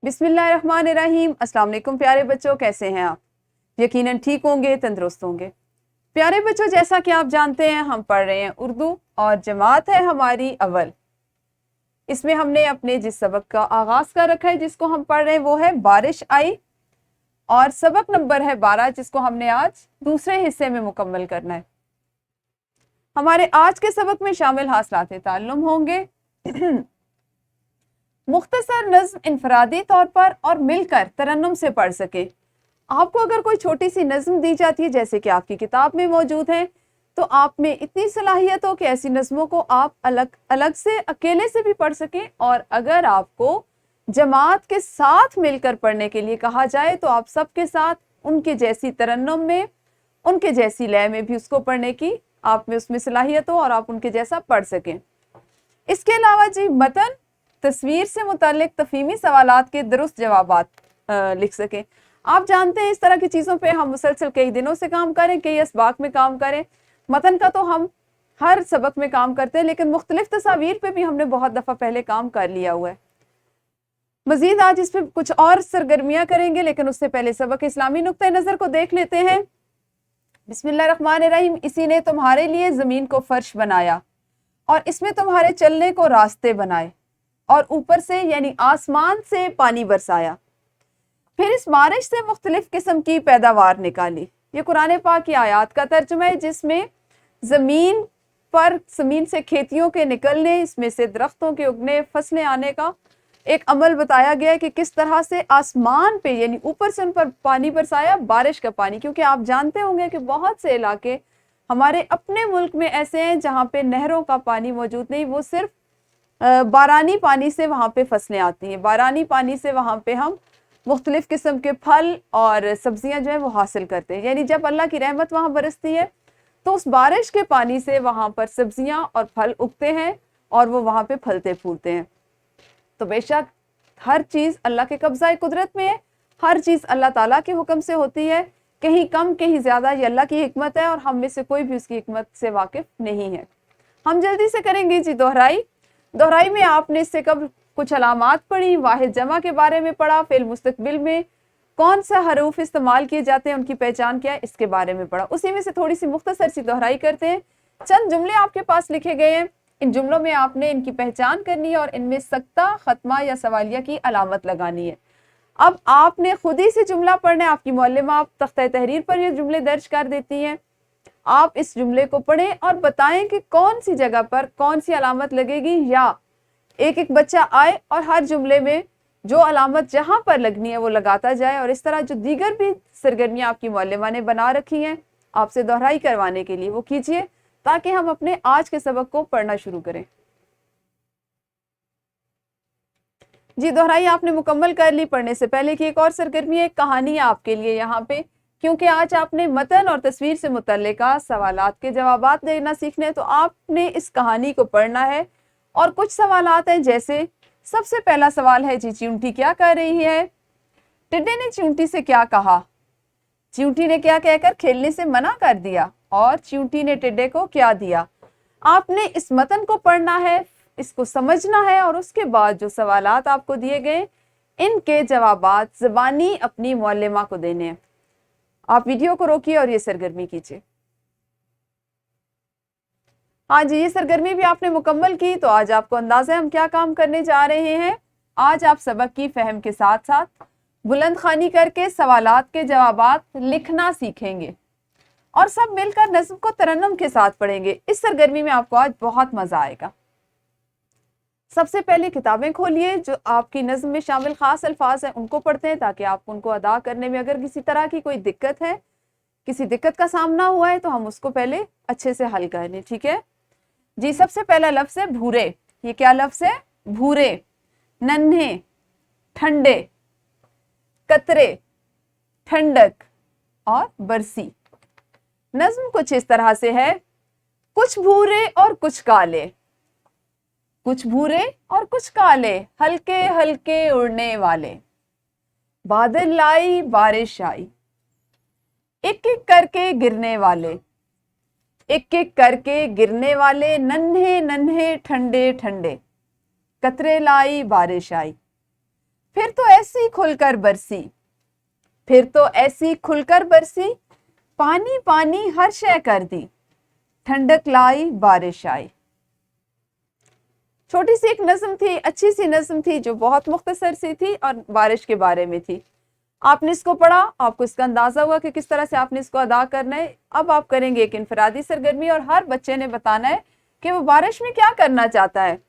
बिस्मिल्लाहिर्रहमानिर्रहीम। अस्सलाम वालेकुम प्यारे बच्चों, कैसे हैं आप? यकीनन ठीक होंगे, तंदुरुस्त होंगे। प्यारे बच्चों, जैसा कि आप जानते हैं हम पढ़ रहे हैं उर्दू और जमात है हमारी अव्वल। इसमें हमने अपने जिस सबक का आगाज़ कर रखा है, जिसको हम पढ़ रहे हैं वो है बारिश आई, और सबक नंबर है 12, जिसको हमने आज दूसरे हिस्से में मुकम्मल करना है। हमारे आज के सबक में शामिल हासिलात ताल्लुम होंगे मुख्तसर नज़्म इनफरादी तौर पर और मिलकर तरन्नुम से पढ़ सके। आपको अगर कोई छोटी सी नज़्म दी जाती है, जैसे कि आपकी किताब में मौजूद है, तो आप में इतनी सलाहियत हो कि ऐसी नज़्मों को आप अलग अलग से अकेले से भी पढ़ सकें, और अगर आपको जमात के साथ मिलकर पढ़ने के लिए कहा जाए तो आप सबके साथ उनके जैसी तरन्नुम में, उनके जैसी लय में भी उसको पढ़ने की आप में उसमें सलाहियत हो और आप उनके जैसा पढ़ सकें। इसके अलावा जी मतन तस्वीर से मुताल्लिक तफहीमी सवालात के दुरुस्त जवाबात लिख सकें। आप जानते हैं इस तरह की चीज़ों पे हम मुसलसल कई दिनों से काम करें, कई असबाक में काम करें। मतन का तो हम हर सबक में काम करते हैं, लेकिन मुख्तलिफ तस्वीर पे भी हमने बहुत दफ़ा पहले काम कर लिया हुआ है। मज़ीद आज इस पर कुछ और सरगर्मियाँ करेंगे, लेकिन उससे पहले सबक इस्लामी नुक्ते नज़र को देख लेते हैं। बिस्मिल्लाहिर्रहमानिर्रहीम। इसी ने तुम्हारे लिए ज़मीन को फर्श बनाया और इसमें तुम्हारे चलने को रास्ते बनाए, और ऊपर से यानी आसमान से पानी बरसाया, फिर इस बारिश से मुख्तलिफ किस्म की पैदावार निकाली। ये कुरान पाक की आयत का तर्जुमा है, जिसमें ज़मीन से खेतियों के निकलने, इसमें से दरख्तों के उगने, फसलें आने का एक अमल बताया गया है कि किस तरह से आसमान पे यानी ऊपर से उन पर पानी बरसाया, बारिश का पानी। क्योंकि आप जानते होंगे कि बहुत से इलाके हमारे अपने मुल्क में ऐसे हैं जहाँ पे नहरों का पानी मौजूद नहीं, वो सिर्फ बारानी पानी से वहाँ पे फसलें आती हैं। बारानी पानी से वहाँ पे हम मुख्तलिफ किस्म के फल और सब्जियाँ जो है वो हासिल करते हैं। यानी जब अल्लाह की रहमत वहाँ बरसती है तो उस बारिश के पानी से वहाँ पर सब्जियाँ और फल उगते हैं और वो वहाँ पे फलते फूलते हैं। तो बेशक हर चीज़ अल्लाह के कब्ज़ा कुदरत में है, हर चीज़ अल्लाह ताला के हुक्म से होती है, कहीं कम कहीं ज़्यादा, ये अल्लाह की हिकमत है और हम में से कोई भी उसकी हिकमत से वाकिफ़ नहीं है। हम जल्दी से करेंगे जी दोहराई में आपने इससे कब कुछ अलामात पढ़ी, वाहिद जमा के बारे में पढ़ा, फेल मुस्तकबिल में कौन सा हरूफ इस्तेमाल किए जाते हैं, उनकी पहचान क्या है, इसके बारे में पढ़ा। उसी में से थोड़ी सी मुख्तसर सी दोहराई करते हैं। चंद जुमले आपके पास लिखे गए हैं, इन जुमलों में आपने इनकी पहचान करनी है और इनमें सख्ता, खत्मा या सवालिया की अलामत लगानी है। अब आपने खुद ही से जुमला पढ़ना है, आपकी मौल्लिमा आप तख्ता तहरीर पर ये जुमले दर्ज कर देती हैं। आप इस जुमले को पढ़ें और बताएं कि कौन सी जगह पर कौन सी अलामत लगेगी, या एक एक बच्चा आए और हर जुमले में जो अलामत जहां पर लगनी है वो लगाता जाए। और इस तरह जो दीगर भी सरगर्मियां आपकी मौल्लिमा ने बना रखी हैं आपसे दोहराई करवाने के लिए, वो कीजिए ताकि हम अपने आज के सबक को पढ़ना शुरू करें। जी दोहराई आपने मुकम्मल कर ली। पढ़ने से पहले की एक और सरगर्मी है, कहानी आपके लिए यहाँ पे, क्योंकि आज आपने मतन और तस्वीर से मुतल्लिका सवालात के जवाबात देना सीखने हैं, तो आपने इस कहानी को पढ़ना है। और कुछ सवालात हैं, जैसे सबसे पहला सवाल है जी, चींटी क्या कर रही है? टिड्डे ने चींटी से क्या कहा? चींटी ने क्या कहकर खेलने से मना कर दिया? और चींटी ने टिड्डे को क्या दिया? आपने इस मतन को पढ़ना है, इसको समझना है, और उसके बाद जो सवालात आपको दिए गए इनके जवाबात ज़बानी अपनी मौल्लिमा को देने हैं। आप वीडियो को रोकिए और ये सरगर्मी कीजिए। हाँ जी, ये सरगर्मी भी आपने मुकम्मल की, तो आज आपको अंदाज़ा है हम क्या काम करने जा रहे हैं। आज आप सबक की फहम के साथ साथ बुलंद खानी करके सवालात के जवाबात लिखना सीखेंगे और सब मिलकर नज़्म को तरन्नुम के साथ पढ़ेंगे। इस सरगर्मी में आपको आज बहुत मज़ा आएगा। सबसे पहले किताबें खोलिए, जो आपकी नज़्म में शामिल ख़ास अल्फाज हैं उनको पढ़ते हैं, ताकि आपको उनको अदा करने में अगर किसी तरह की कोई दिक्कत है, किसी दिक्कत का सामना हुआ है, तो हम उसको पहले अच्छे से हल कर लें। ठीक है जी। सबसे पहला लफ्ज़ है भूरे। ये क्या लफ्ज़ है? भूरे, नन्हे, ठंडे, कतरे, ठंडक और बरसी। नज़्म कुछ इस तरह से है, कुछ भूरे और कुछ काले, कुछ भूरे और कुछ काले, हल्के हल्के उड़ने वाले, बादल लाई बारिश आई, एक एक करके गिरने वाले, एक एक करके गिरने वाले, नन्हे नन्हे ठंडे ठंडे, कतरे लाई बारिश आई, फिर तो ऐसी खुलकर बरसी, फिर तो ऐसी खुलकर बरसी, पानी पानी हर शय कर दी, ठंडक लाई बारिश आई। छोटी सी एक नज्म थी, अच्छी सी नज्म थी जो बहुत मुख्तसर सी थी और बारिश के बारे में थी। आपने इसको पढ़ा, आपको इसका अंदाजा हुआ कि किस तरह से आपने इसको अदा करना है। अब आप करेंगे एक इनफरादी सरगर्मी और हर बच्चे ने बताना है कि वो बारिश में क्या करना चाहता है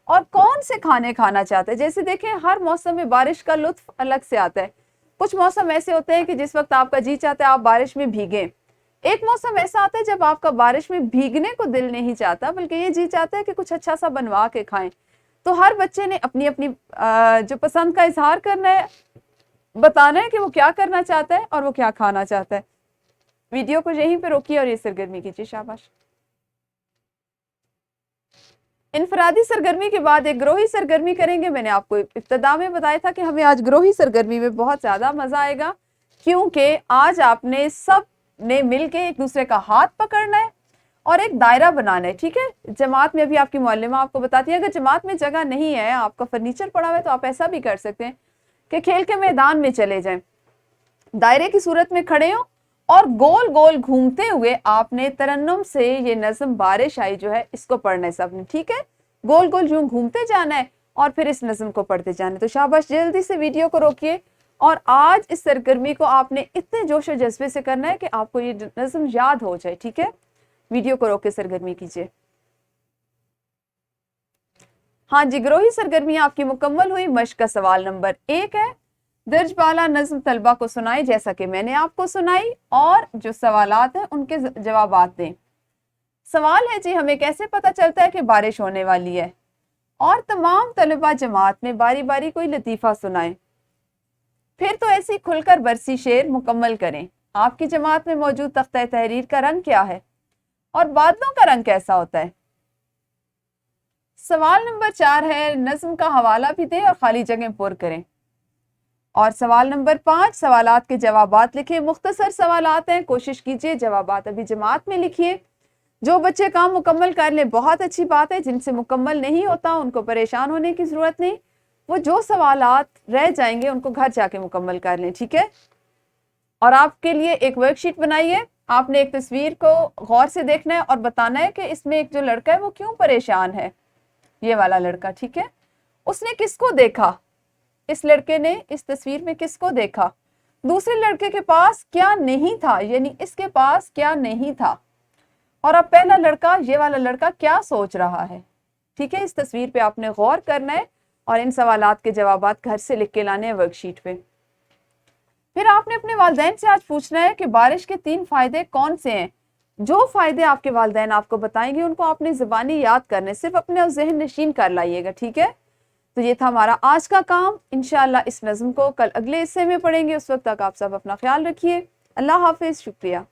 और कौन से खाने खाना चाहता है। जैसे देखें, हर मौसम में बारिश का लुत्फ अलग से आता है। कुछ मौसम ऐसे होते हैं कि जिस वक्त आपका जी चाहता है आप बारिश में भीगें। एक मौसम ऐसा आता है जब आपका बारिश में भीगने को दिल नहीं चाहता, बल्कि ये जी चाहता है कि कुछ अच्छा सा बनवा के खाएं। तो हर बच्चे ने अपनी अपनी जो पसंद का इजहार करना है, बताना है कि वो क्या करना चाहता है और वो क्या खाना चाहता है। वीडियो को यहीं पे रोकिए और ये सरगर्मी कीजिए। शाबाश। इनफरादी सरगर्मी के बाद एक ग्रोही सरगर्मी करेंगे। मैंने आपको इब्तिदा में बताया था कि हमें आज ग्रोही सरगर्मी में बहुत ज्यादा मजा आएगा, क्योंकि आज आपने सब ने मिलके एक दूसरे का हाथ पकड़ना है और एक दायरा बनाना है। ठीक है, जमात में अभी आपकी मुअल्लिमा आपको बताती है, अगर जमात में जगह नहीं है, आपका फर्नीचर पड़ा हुआ है, तो आप ऐसा भी कर सकते हैं कि खेल के मैदान में चले जाएं, दायरे की सूरत में खड़े हो और गोल गोल घूमते हुए आपने तरन्नुम से ये नज़म बारिश आई जो है इसको पढ़ना है सबने। ठीक है, गोल गोल यूं घूमते जाना है और फिर इस नज़म को पढ़ते जाना है। तो शाबाश, जल्दी से वीडियो को रोकिए और आज इस सरगर्मी को आपने इतने जोश और जज्बे से करना है कि आपको ये नज़म याद हो जाए। ठीक है, वीडियो को रोक के सरगर्मी कीजिए। हाँ जी, ग्रोही सरगर्मी आपकी मुकम्मल हुई। मश्क का सवाल नंबर 1 है, दर्ज बाला नज़्म तलबा को सुनाई जैसा कि मैंने आपको सुनाई और जो सवालात हैं उनके जवाबात दें। सवाल है जी, हमें कैसे पता चलता है कि बारिश होने वाली है? और तमाम तलबा जमात में बारी बारी कोई लतीफ़ा सुनाए। फिर तो ऐसी खुलकर बरसी शेर मुकम्मल करें। आपकी जमात में मौजूद तख्ता तहरीर का रंग क्या है और बादलों का रंग कैसा होता है? सवाल नंबर 4 है, नज़्म का हवाला भी दें और खाली जगह पुर करें। और सवाल नंबर 5, सवालात के जवाबात लिखिए। मुख्तसर सवालात हैं, कोशिश कीजिए जवाबात अभी जमात में लिखिए। जो बच्चे काम मुकम्मल कर लें बहुत अच्छी बात है, जिनसे मुकम्मल नहीं होता उनको परेशान होने की ज़रूरत नहीं, वो जो सवालात रह जाएंगे उनको घर जाके मुकम्मल कर लें। ठीक है, और आपके लिए एक वर्कशीट बनाइए। आपने एक तस्वीर को गौर से देखना है और बताना है कि इसमें एक जो लड़का है वो क्यों परेशान है। ये वाला लड़का, ठीक है, उसने किसको देखा? इस लड़के ने इस तस्वीर में किसको देखा? दूसरे लड़के के पास क्या नहीं था, यानी इसके पास क्या नहीं था। और अब पहला लड़का, ये वाला लड़का क्या सोच रहा है। ठीक है, इस तस्वीर पे आपने गौर करना है और इन सवालात के जवाबात घर से लिख के लाने हैं वर्कशीट पे। फिर आपने अपने वालिदैन से आज पूछना है कि बारिश के 3 फायदे कौन से हैं। जो फायदे आपके वालिदैन आपको बताएंगे उनको आपने ज़बानी याद करने, सिर्फ अपने ज़हन नशीन कर लाइएगा। ठीक है, तो ये था हमारा आज का काम। इंशाअल्लाह इस नज़्म को कल अगले हिस्से में पढ़ेंगे। उस वक्त तक आप सब अपना ख्याल रखिए। अल्लाह हाफिज़, शुक्रिया।